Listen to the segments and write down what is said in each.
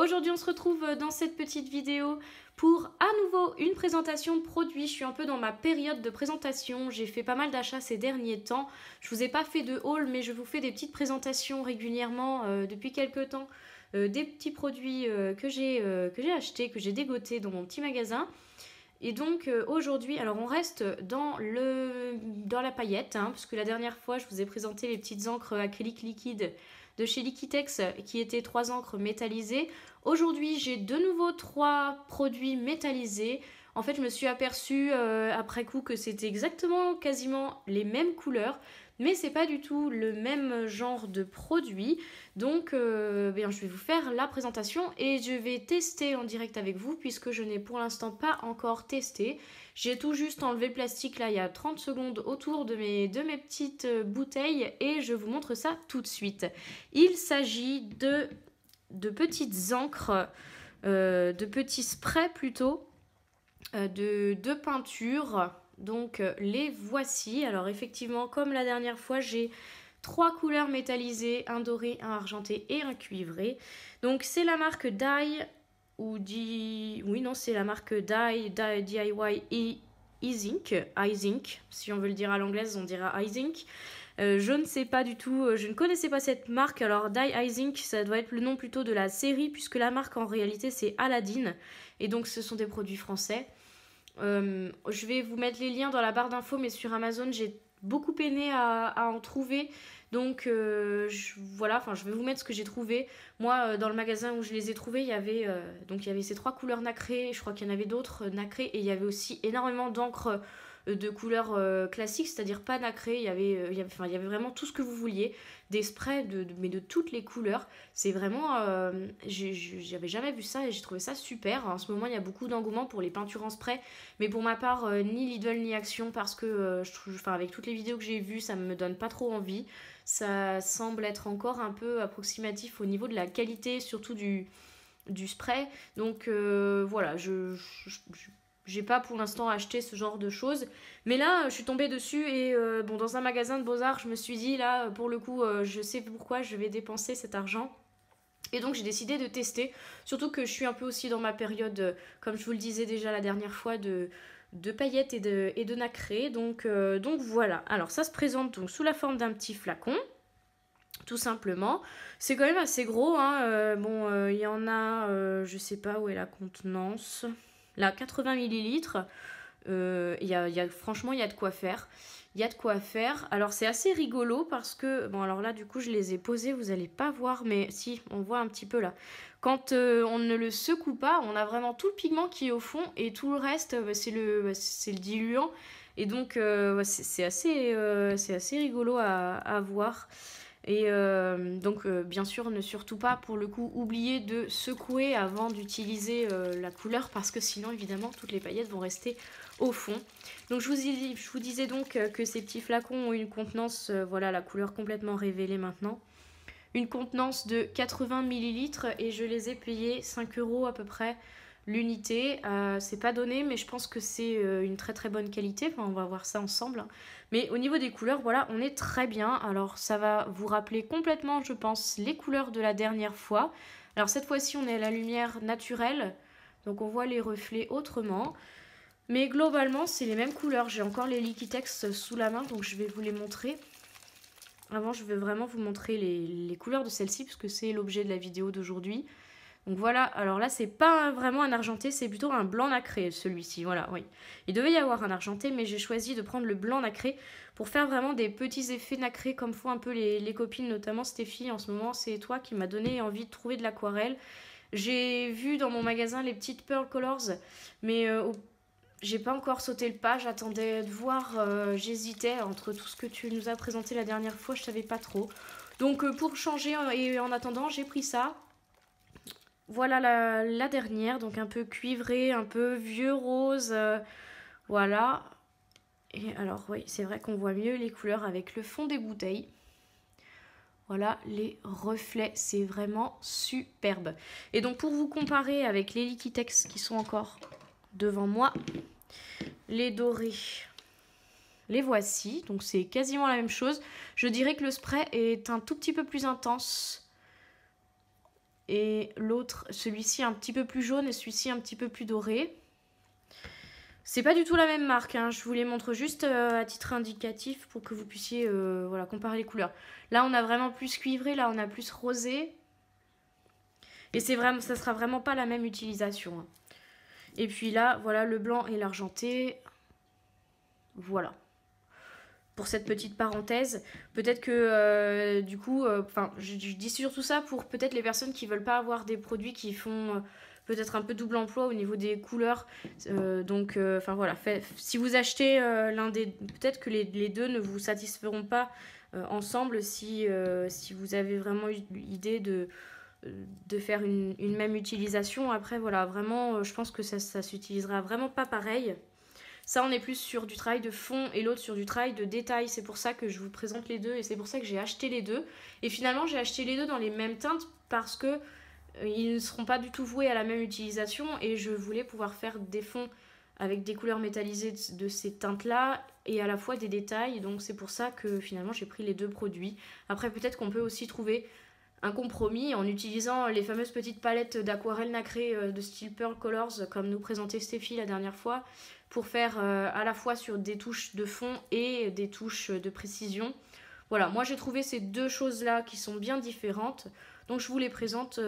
Aujourd'hui on se retrouve dans cette petite vidéo pour à nouveau une présentation de produits. Je suis un peu dans ma période de présentation, j'ai fait pas mal d'achats ces derniers temps. Je vous ai pas fait de haul mais je vous fais des petites présentations régulièrement depuis quelques temps. Des petits produits que j'ai achetés, que j'ai dégotés dans mon petit magasin. Et donc aujourd'hui, alors on reste dans la paillette, hein, parce que la dernière fois je vous ai présenté les petites encres acryliques liquides de chez Liquitex qui étaient 3 encres métallisées. Aujourd'hui j'ai de nouveau 3 produits métallisés. En fait je me suis aperçue après coup que c'était exactement quasiment les mêmes couleurs, mais c'est pas du tout le même genre de produit. Donc je vais vous faire la présentation et je vais tester en direct avec vous puisque je n'ai pour l'instant pas encore testé. J'ai tout juste enlevé le plastique là il y a 30 secondes autour de mes petites bouteilles et je vous montre ça tout de suite. Il s'agit de petites encres, de petits sprays plutôt, de peinture. Donc les voici. Alors effectivement comme la dernière fois j'ai 3 couleurs métallisées, un doré, un argenté et un cuivré. Donc c'est la marque Dye ou oui non c'est la marque Dye DIY et Izink, si on veut le dire à l'anglaise on dira Izink. Je ne sais pas du tout, je ne connaissais pas cette marque. Alors Dye Izink ça doit être le nom plutôt de la série puisque la marque en réalité c'est Aladdin et donc ce sont des produits français. Je vais vous mettre les liens dans la barre d'infos mais sur Amazon j'ai beaucoup peiné à en trouver. Donc voilà, je vais vous mettre ce que j'ai trouvé. Moi dans le magasin où je les ai trouvés il y avait ces 3 couleurs nacrées. Je crois qu'il y en avait d'autres nacrées et il y avait aussi énormément d'encre de couleurs classiques, c'est-à-dire pas nacrées. Il y avait vraiment tout ce que vous vouliez, des sprays mais de toutes les couleurs. C'est vraiment j'avais jamais vu ça et j'ai trouvé ça super. En ce moment il y a beaucoup d'engouement pour les peintures en spray, mais pour ma part ni Lidl ni Action parce que avec toutes les vidéos que j'ai vues ça me donne pas trop envie. Ça semble être encore un peu approximatif au niveau de la qualité, surtout du spray. Donc voilà, j'ai pas pour l'instant acheté ce genre de choses. Mais là, je suis tombée dessus et dans un magasin de Beaux-Arts, je me suis dit, là, pour le coup, je sais pourquoi je vais dépenser cet argent. Et donc j'ai décidé de tester, surtout que je suis un peu aussi dans ma période, comme je vous le disais déjà la dernière fois, de paillettes et de nacré. Donc voilà, alors ça se présente donc sous la forme d'un petit flacon. Tout simplement, c'est quand même assez gros, hein. Il y en a, je sais pas où est la contenance, là 80 millilitres. Franchement il y a de quoi faire. Il y a de quoi faire. Alors c'est assez rigolo parce que, alors là du coup je les ai posés, vous allez pas voir, mais si, on voit un petit peu là. Quand on ne le secoue pas, on a vraiment tout le pigment qui est au fond et tout le reste c'est le diluant. Et donc c'est assez rigolo à voir. Et bien sûr ne surtout pas pour le coup oublier de secouer avant d'utiliser la couleur parce que sinon évidemment toutes les paillettes vont rester au fond. Donc je vous disais donc que ces petits flacons ont une contenance, voilà la couleur complètement révélée maintenant, une contenance de 80 millilitres et je les ai payés 5 € à peu près l'unité. C'est pas donné mais je pense que c'est une très très bonne qualité, enfin on va voir ça ensemble. Mais au niveau des couleurs, voilà, on est très bien. Alors ça va vous rappeler complètement, je pense, les couleurs de la dernière fois. Alors cette fois-ci, on est à la lumière naturelle, donc on voit les reflets autrement. Mais globalement, c'est les mêmes couleurs. J'ai encore les Liquitex sous la main, donc je vais vous les montrer. Avant, je vais vraiment vous montrer les couleurs de celle-ci, puisque c'est l'objet de la vidéo d'aujourd'hui. Donc voilà, alors là c'est pas vraiment un argenté, c'est plutôt un blanc nacré celui-ci, voilà, oui. Il devait y avoir un argenté mais j'ai choisi de prendre le blanc nacré pour faire vraiment des petits effets nacrés comme font un peu les copines, notamment Stéphie en ce moment, c'est toi qui m'a donné envie de trouver de l'aquarelle. J'ai vu dans mon magasin les petites Pearl Colors, mais j'ai pas encore sauté le pas, j'attendais de voir, j'hésitais entre tout ce que tu nous as présenté la dernière fois, je savais pas trop. Donc pour changer et en attendant j'ai pris ça. Voilà la dernière, donc un peu cuivrée, un peu vieux rose, voilà. Et alors oui, c'est vrai qu'on voit mieux les couleurs avec le fond des bouteilles. Voilà les reflets, c'est vraiment superbe. Et donc pour vous comparer avec les Liquitex qui sont encore devant moi, les dorés, les voici. Donc c'est quasiment la même chose. Je dirais que le spray est un tout petit peu plus intense Et l'autre, celui-ci un petit peu plus jaune et celui-ci un petit peu plus doré. C'est pas du tout la même marque, hein. Je vous les montre juste à titre indicatif pour que vous puissiez voilà, comparer les couleurs. Là, on a vraiment plus cuivré, là, on a plus rosé. Et c'est vraiment, ça sera vraiment pas la même utilisation, hein. Et puis là, voilà le blanc et l'argenté. Voilà. Pour cette petite parenthèse, peut-être que du coup, je dis surtout ça pour peut-être les personnes qui veulent pas avoir des produits qui font peut-être un peu double emploi au niveau des couleurs. Voilà, si vous achetez l'un des, peut-être que les deux ne vous satisferont pas ensemble si vous avez vraiment eu l'idée de faire une même utilisation. Après, voilà, vraiment, je pense que ça s'utilisera vraiment pas pareil. Ça, on est plus sur du travail de fond et l'autre sur du travail de détail. C'est pour ça que je vous présente les deux et c'est pour ça que j'ai acheté les deux. Et finalement, j'ai acheté les deux dans les mêmes teintes parce que ils ne seront pas du tout voués à la même utilisation et je voulais pouvoir faire des fonds avec des couleurs métallisées de ces teintes-là et à la fois des détails. Donc c'est pour ça que finalement, j'ai pris les deux produits. Après, peut-être qu'on peut aussi trouver un compromis en utilisant les fameuses petites palettes d'aquarelle nacrée de style Pearl Colors comme nous présentait Stéphie la dernière fois pour faire à la fois sur des touches de fond et des touches de précision. Voilà, moi j'ai trouvé ces deux choses-là qui sont bien différentes. Donc je vous les présente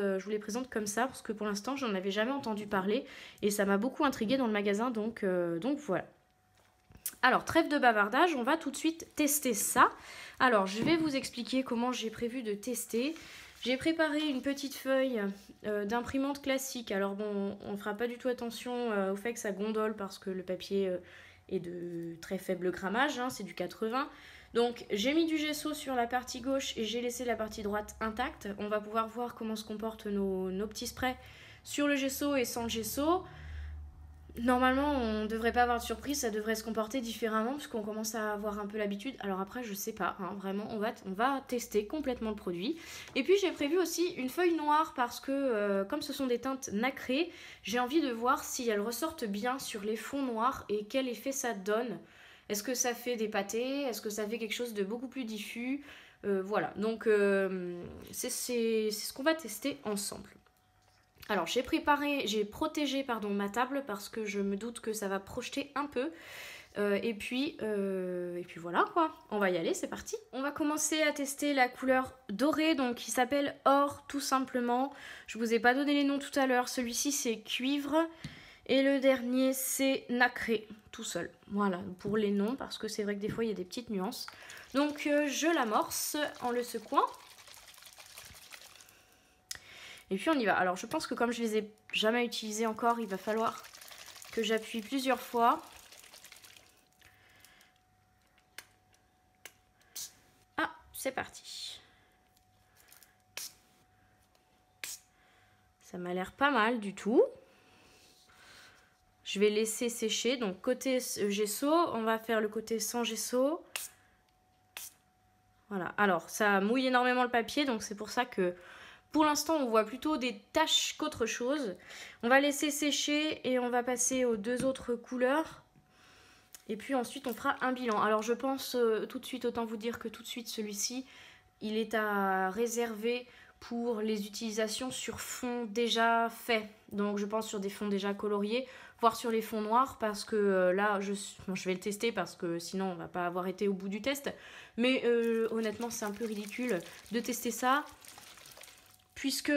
comme ça parce que pour l'instant j'en avais jamais entendu parler et ça m'a beaucoup intriguée dans le magasin, donc voilà. Alors, trêve de bavardage, on va tout de suite tester ça. Alors, je vais vous expliquer comment j'ai prévu de tester. J'ai préparé une petite feuille d'imprimante classique. Alors bon, on ne fera pas du tout attention au fait que ça gondole parce que le papier est de très faible grammage, hein, c'est du 80. Donc j'ai mis du gesso sur la partie gauche et j'ai laissé la partie droite intacte. On va pouvoir voir comment se comportent nos petits sprays sur le gesso et sans le gesso. Normalement, on ne devrait pas avoir de surprise, ça devrait se comporter différemment puisqu'on commence à avoir un peu l'habitude. Alors après, je sais pas, hein, vraiment, on va tester complètement le produit. Et puis j'ai prévu aussi une feuille noire parce que comme ce sont des teintes nacrées, j'ai envie de voir si elles ressortent bien sur les fonds noirs et quel effet ça donne. Est-ce que ça fait des pâtés? Est-ce que ça fait quelque chose de beaucoup plus diffus? Voilà, donc c'est ce qu'on va tester ensemble. Alors j'ai protégé ma table parce que je me doute que ça va projeter un peu. Et puis voilà quoi, on va y aller, c'est parti. On va commencer à tester la couleur dorée, donc qui s'appelle or tout simplement. Je vous ai pas donné les noms tout à l'heure, celui-ci c'est cuivre et le dernier c'est nacré, tout seul. Voilà, pour les noms, parce que c'est vrai que des fois il y a des petites nuances. Donc je l'amorce en le secouant. Et puis on y va. Alors je pense que comme je les ai jamais utilisés encore, il va falloir que j'appuie plusieurs fois. Ah, c'est parti. Ça m'a l'air pas mal du tout. Je vais laisser sécher. Donc côté gesso, on va faire le côté sans gesso. Voilà. Alors ça mouille énormément le papier, donc c'est pour ça que pour l'instant, on voit plutôt des taches qu'autre chose. On va laisser sécher et on va passer aux deux autres couleurs. Et puis ensuite, on fera un bilan. Alors, je pense tout de suite, autant vous dire que tout de suite, celui-ci, il est à réserver pour les utilisations sur fond déjà fait. Donc, je pense sur des fonds déjà coloriés, voire sur les fonds noirs, parce que là, je vais le tester parce que sinon, on va pas avoir été au bout du test. Mais honnêtement, c'est un peu ridicule de tester ça, puisque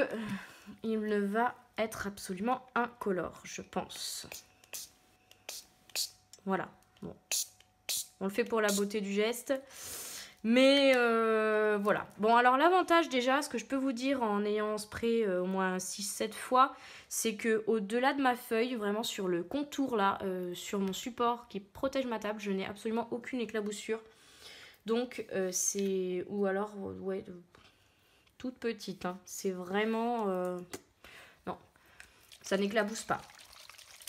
il ne va être absolument incolore, je pense. Voilà. Bon. On le fait pour la beauté du geste. Mais voilà. Bon, alors l'avantage déjà, ce que je peux vous dire en ayant spray au moins 6-7 fois, c'est que au-delà de ma feuille, vraiment sur le contour là, sur mon support qui protège ma table, je n'ai absolument aucune éclaboussure. Donc c'est... Ou alors, ouais... toute petite, hein. C'est vraiment... non, ça n'éclabousse pas.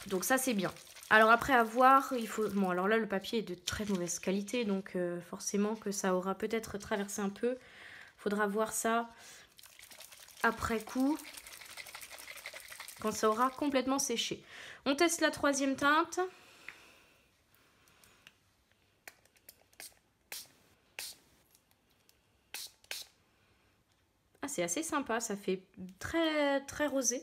Donc ça, c'est bien. Alors après, à voir, il faut... Bon, alors là, le papier est de très mauvaise qualité, donc forcément que ça aura peut-être traversé un peu. Faudra voir ça après coup, quand ça aura complètement séché. On teste la troisième teinte. Ah, c'est assez sympa, ça fait très très rosé.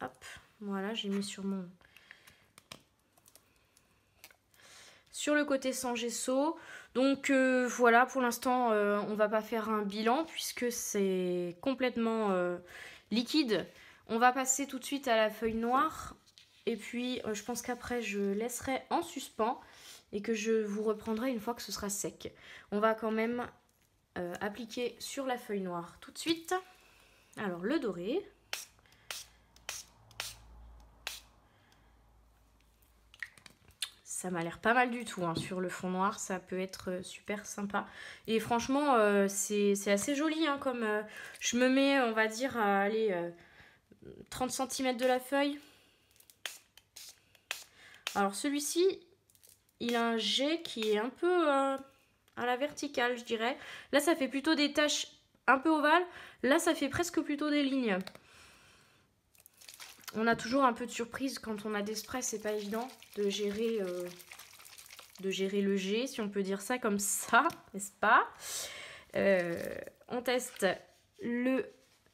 Hop, voilà, j'ai mis sur mon... Sur le côté sans gesso. Donc voilà, pour l'instant, on va pas faire un bilan puisque c'est complètement liquide. On va passer tout de suite à la feuille noire. Et puis, je pense qu'après, je laisserai en suspens et que je vous reprendrai une fois que ce sera sec. On va quand même appliquer sur la feuille noire tout de suite. Alors, le doré. Ça m'a l'air pas mal du tout, hein. Sur le fond noir, ça peut être super sympa. Et franchement, c'est assez joli, hein, comme je me mets, on va dire, à aller 30 cm de la feuille. Alors celui-ci, il a un jet qui est un peu à la verticale, je dirais. Là, ça fait plutôt des taches un peu ovales. Là, ça fait presque plutôt des lignes. On a toujours un peu de surprise quand on a des sprays, c'est pas évident de gérer le jet, si on peut dire ça comme ça, n'est-ce pas? On teste le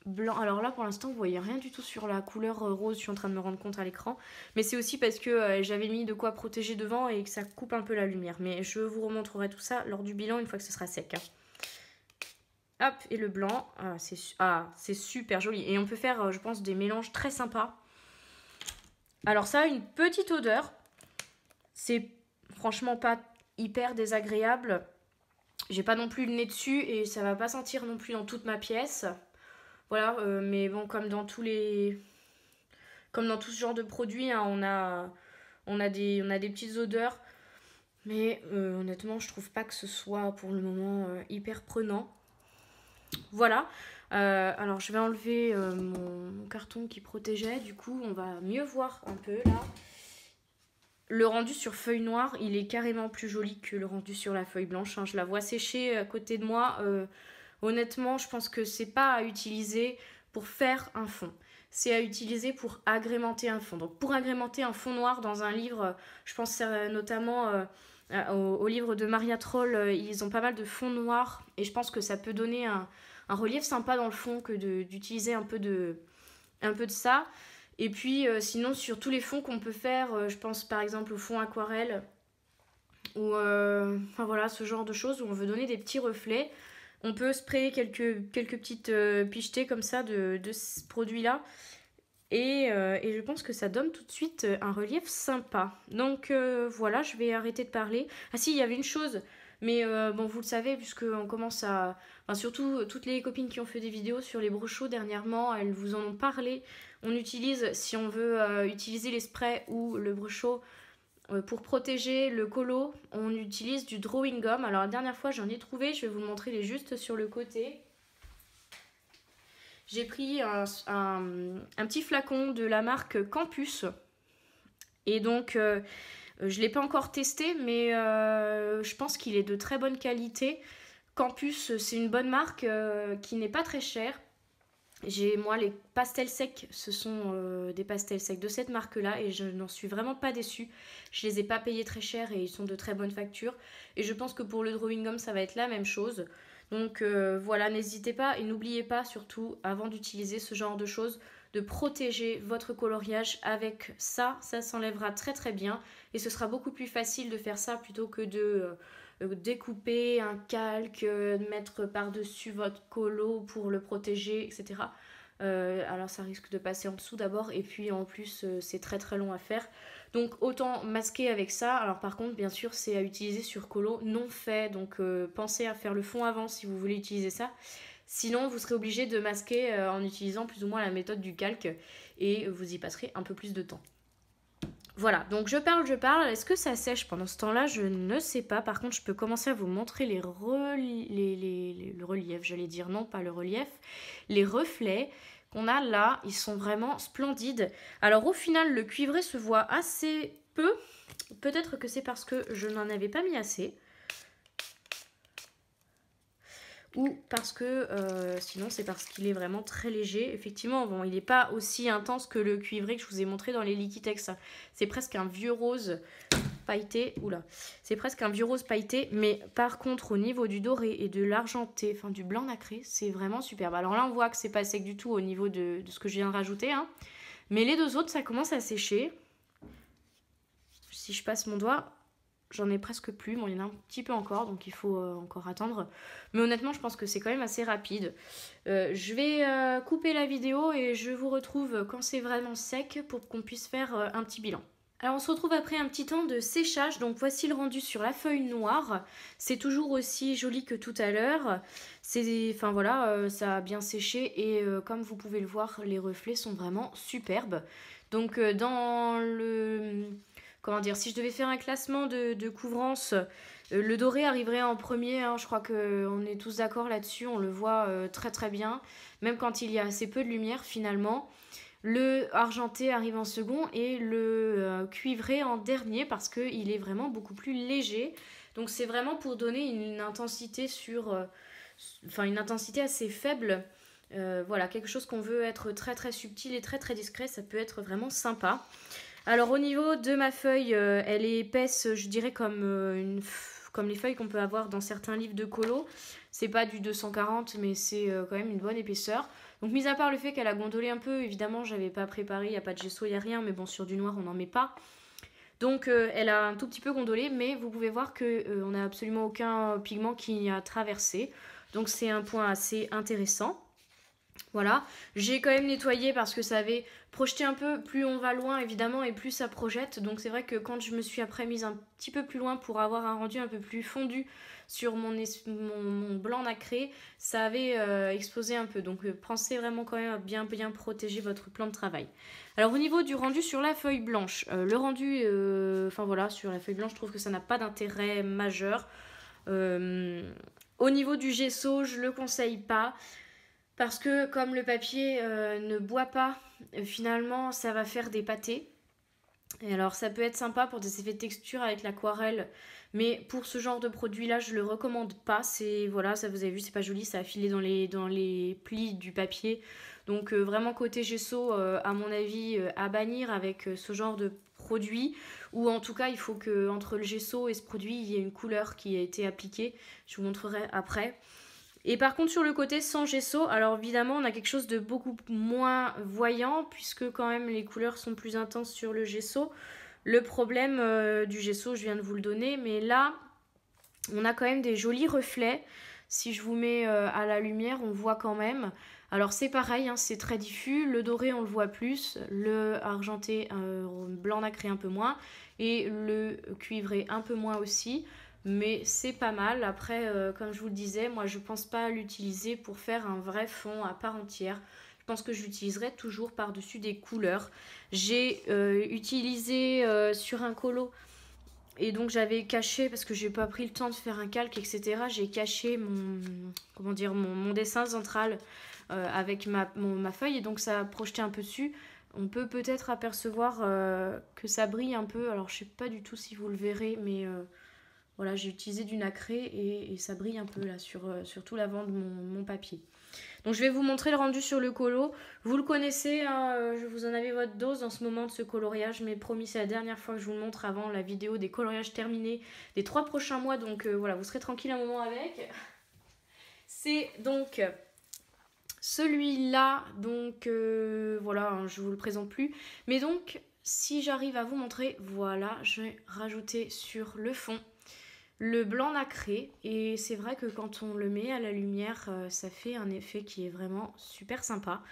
blanc. Alors là, pour l'instant, vous voyez rien du tout sur la couleur rose, je suis en train de me rendre compte à l'écran. Mais c'est aussi parce que j'avais mis de quoi protéger devant et que ça coupe un peu la lumière. Mais je vous remontrerai tout ça lors du bilan une fois que ce sera sec. Hop, et le blanc, c'est super joli. Et on peut faire, je pense, des mélanges très sympas. Alors ça a une petite odeur. C'est franchement pas hyper désagréable. J'ai pas non plus le nez dessus et ça va pas sentir non plus dans toute ma pièce. Voilà, mais bon, comme dans tout ce genre de produits, hein, on a des petites odeurs. Mais honnêtement, je trouve pas que ce soit pour le moment hyper prenant. Voilà. Alors je vais enlever mon carton qui protégeait. Du coup, on va mieux voir un peu là. Le rendu sur feuille noire, il est carrément plus joli que le rendu sur la feuille blanche, hein. Je la vois sécher à côté de moi. Honnêtement, je pense que c'est pas à utiliser pour faire un fond. C'est à utiliser pour agrémenter un fond. Donc pour agrémenter un fond noir dans un livre, je pense notamment au livre de Maria Troll, ils ont pas mal de fonds noirs. Et je pense que ça peut donner un relief sympa dans le fond que d'utiliser un peu de ça. Et puis sinon sur tous les fonds qu'on peut faire, je pense par exemple au fond aquarelle ou enfin voilà, ce genre de choses où on veut donner des petits reflets. On peut sprayer quelques petites pichetées comme ça de ce produit là et je pense que ça donne tout de suite un relief sympa. Donc voilà, je vais arrêter de parler. Ah si, il y avait une chose, mais bon, vous le savez puisque on commence à... Enfin, surtout toutes les copines qui ont fait des vidéos sur les brochos dernièrement, elles vous en ont parlé. On utilise, si on veut utiliser les sprays ou le brochot pour protéger le colo, on utilise du drawing gum. Alors la dernière fois j'en ai trouvé, je vais vous le montrer, il est juste sur le côté. J'ai pris un petit flacon de la marque Campus. Et donc je ne l'ai pas encore testé, mais je pense qu'il est de très bonne qualité. Campus, c'est une bonne marque qui n'est pas très chère. Moi, les pastels secs, ce sont des pastels secs de cette marque-là et je n'en suis vraiment pas déçue. Je les ai pas payés très cher et ils sont de très bonne facture. Et je pense que pour le drawing gum, ça va être la même chose. Donc voilà, n'hésitez pas et n'oubliez pas surtout, avant d'utiliser ce genre de choses, de protéger votre coloriage avec ça. Ça s'enlèvera très très bien et ce sera beaucoup plus facile de faire ça plutôt que de... découper un calque, mettre par-dessus votre colo pour le protéger, etc. Alors ça risque de passer en dessous d'abord et puis en plus c'est très très long à faire. Donc autant masquer avec ça. Alors par contre bien sûr c'est à utiliser sur colo non fait. Donc pensez à faire le fond avant si vous voulez utiliser ça. Sinon vous serez obligé de masquer en utilisant plus ou moins la méthode du calque et vous y passerez un peu plus de temps. Voilà, donc je parle. Est-ce que ça sèche pendant ce temps-là? Je ne sais pas. Par contre, je peux commencer à vous montrer le relief. J'allais dire non, pas le relief. Les reflets qu'on a là, ils sont vraiment splendides. Alors au final, le cuivré se voit assez peu. Peut-être que c'est parce que je n'en avais pas mis assez. Ou parce que sinon c'est parce qu'il est vraiment très léger. Effectivement, bon, il n'est pas aussi intense que le cuivré que je vous ai montré dans les Liquitex. C'est presque un vieux rose. pailleté. Oula, c'est presque un vieux rose pailleté. Mais par contre, au niveau du doré et de l'argenté, enfin du blanc nacré, c'est vraiment superbe. Alors là, on voit que c'est pas sec du tout au niveau de ce que je viens de rajouter. Hein. Mais les deux autres, ça commence à sécher. Si je passe mon doigt, j'en ai presque plus. Bon, il y en a un petit peu encore, donc il faut encore attendre. Mais honnêtement, je pense que c'est quand même assez rapide. Je vais couper la vidéo et je vous retrouve quand c'est vraiment sec pour qu'on puisse faire un petit bilan. Alors on se retrouve après un petit temps de séchage, donc voici le rendu sur la feuille noire. C'est toujours aussi joli que tout à l'heure. Enfin voilà, ça a bien séché et comme vous pouvez le voir, les reflets sont vraiment superbes. Donc dans le... Comment dire, si je devais faire un classement de couvrance, le doré arriverait en premier, hein, je crois qu'on est tous d'accord là-dessus, on le voit très très bien, même quand il y a assez peu de lumière finalement. Le argenté arrive en second et le cuivré en dernier parce qu'il est vraiment beaucoup plus léger. Donc c'est vraiment pour donner une intensité une intensité assez faible. Voilà, quelque chose qu'on veut être très très subtil et très très discret, ça peut être vraiment sympa. Alors au niveau de ma feuille, elle est épaisse, je dirais comme les feuilles qu'on peut avoir dans certains livres de colo. C'est pas du 240, mais c'est quand même une bonne épaisseur. Donc mis à part le fait qu'elle a gondolé un peu, évidemment j'avais pas préparé, il n'y a pas de gesso, il n'y a rien, mais bon sur du noir on n'en met pas. Donc elle a un tout petit peu gondolé, mais vous pouvez voir qu'on n'a absolument aucun pigment qui a traversé. Donc c'est un point assez intéressant. Voilà, j'ai quand même nettoyé parce que ça avait projeté un peu, plus on va loin évidemment et plus ça projette. Donc c'est vrai que quand je me suis après mise un petit peu plus loin pour avoir un rendu un peu plus fondu sur mon blanc nacré, ça avait explosé un peu. Donc pensez vraiment quand même à bien protéger votre plan de travail. Alors au niveau du rendu sur la feuille blanche, le rendu, enfin voilà, sur la feuille blanche je trouve que ça n'a pas d'intérêt majeur. Au niveau du gesso, je le conseille pas. Parce que comme le papier ne boit pas, finalement ça va faire des pâtés. Et alors ça peut être sympa pour des effets de texture avec l'aquarelle, mais pour ce genre de produit là je le recommande pas. C'est voilà, ça vous avez vu, c'est pas joli, ça a filé dans les plis du papier. Donc vraiment côté gesso, à mon avis, à bannir avec ce genre de produit. Ou en tout cas il faut que entre le gesso et ce produit il y ait une couleur qui a été appliquée. Je vous montrerai après. Et par contre sur le côté sans gesso, alors évidemment on a quelque chose de beaucoup moins voyant puisque quand même les couleurs sont plus intenses sur le gesso. Le problème du gesso, je viens de vous le donner, mais là on a quand même des jolis reflets. Si je vous mets à la lumière, on voit quand même. Alors c'est pareil, hein, c'est très diffus. Le doré on le voit plus, le argenté blanc nacré un peu moins et le cuivré un peu moins aussi. Mais c'est pas mal. Après, comme je vous le disais, moi je pense pas l'utiliser pour faire un vrai fond à part entière. Je pense que j'utiliserai toujours par-dessus des couleurs. J'ai utilisé sur un colo et donc j'avais caché, parce que j'ai pas pris le temps de faire un calque, etc. J'ai caché mon dessin central avec ma feuille et donc ça a projeté un peu dessus. On peut peut-être apercevoir que ça brille un peu. Alors je sais pas du tout si vous le verrez, mais... Voilà, j'ai utilisé du nacré et ça brille un peu là sur tout l'avant de mon papier. Donc je vais vous montrer le rendu sur le colo. Vous le connaissez, hein, je vous en avais votre dose en ce moment de ce coloriage. Mais promis, c'est la dernière fois que je vous le montre avant la vidéo des coloriages terminés des 3 prochains mois. Donc voilà, vous serez tranquille un moment avec. C'est donc celui-là. Donc voilà, hein, je vous le présente plus. Mais donc, si j'arrive à vous montrer, voilà, je vais rajouter sur le fond le blanc nacré et c'est vrai que quand on le met à la lumière ça fait un effet qui est vraiment super sympa.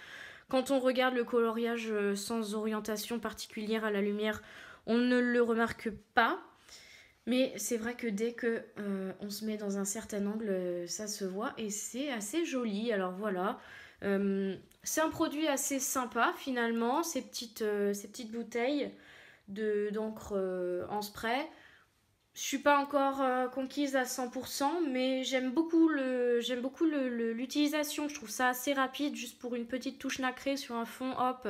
Quand on regarde le coloriage sans orientation particulière à la lumière, on ne le remarque pas, mais c'est vrai que dès que on se met dans un certain angle ça se voit et c'est assez joli. Alors voilà, c'est un produit assez sympa finalement, ces petites bouteilles d'encre en spray. Je suis pas encore conquise à 100%, mais j'aime beaucoup l'utilisation. Je trouve ça assez rapide, juste pour une petite touche nacrée sur un fond, hop.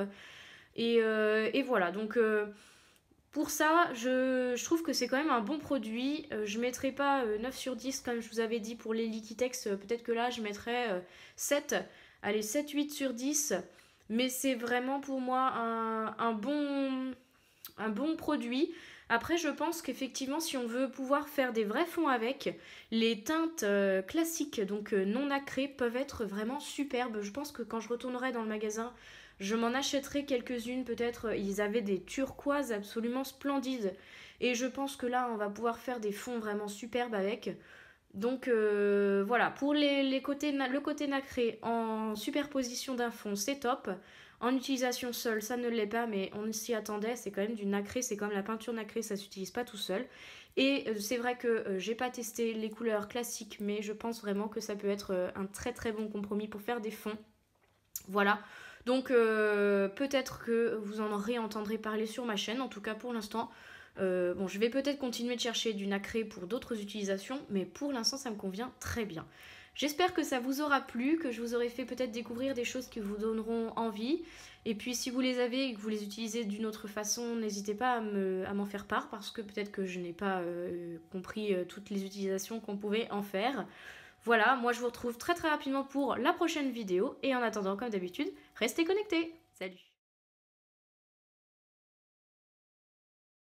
Et voilà, donc pour ça, je trouve que c'est quand même un bon produit. Je mettrai pas 9 sur 10, comme je vous avais dit pour les Liquitex. Peut-être que là, je mettrais 7. Allez, 7-8 sur 10. Mais c'est vraiment pour moi un bon produit. Après, je pense qu'effectivement, si on veut pouvoir faire des vrais fonds avec, les teintes classiques, donc non nacrées, peuvent être vraiment superbes. Je pense que quand je retournerai dans le magasin, je m'en achèterai quelques-unes. Peut-être ils avaient des turquoises absolument splendides. Et je pense que là, on va pouvoir faire des fonds vraiment superbes avec. Donc voilà, pour le côté nacré en superposition d'un fond, c'est top. En utilisation seule, ça ne l'est pas, mais on s'y attendait. C'est quand même du nacré, c'est comme la peinture nacrée, ça s'utilise pas tout seul. Et c'est vrai que j'ai pas testé les couleurs classiques, mais je pense vraiment que ça peut être un très très bon compromis pour faire des fonds. Voilà. Donc peut-être que vous en réentendrez parler sur ma chaîne. En tout cas pour l'instant, bon, je vais peut-être continuer de chercher du nacré pour d'autres utilisations, mais pour l'instant ça me convient très bien. J'espère que ça vous aura plu, que je vous aurai fait peut-être découvrir des choses qui vous donneront envie. Et puis si vous les avez et que vous les utilisez d'une autre façon, n'hésitez pas à m'en faire part parce que peut-être que je n'ai pas compris toutes les utilisations qu'on pouvait en faire. Voilà, moi je vous retrouve très très rapidement pour la prochaine vidéo et en attendant, comme d'habitude, restez connectés. Salut!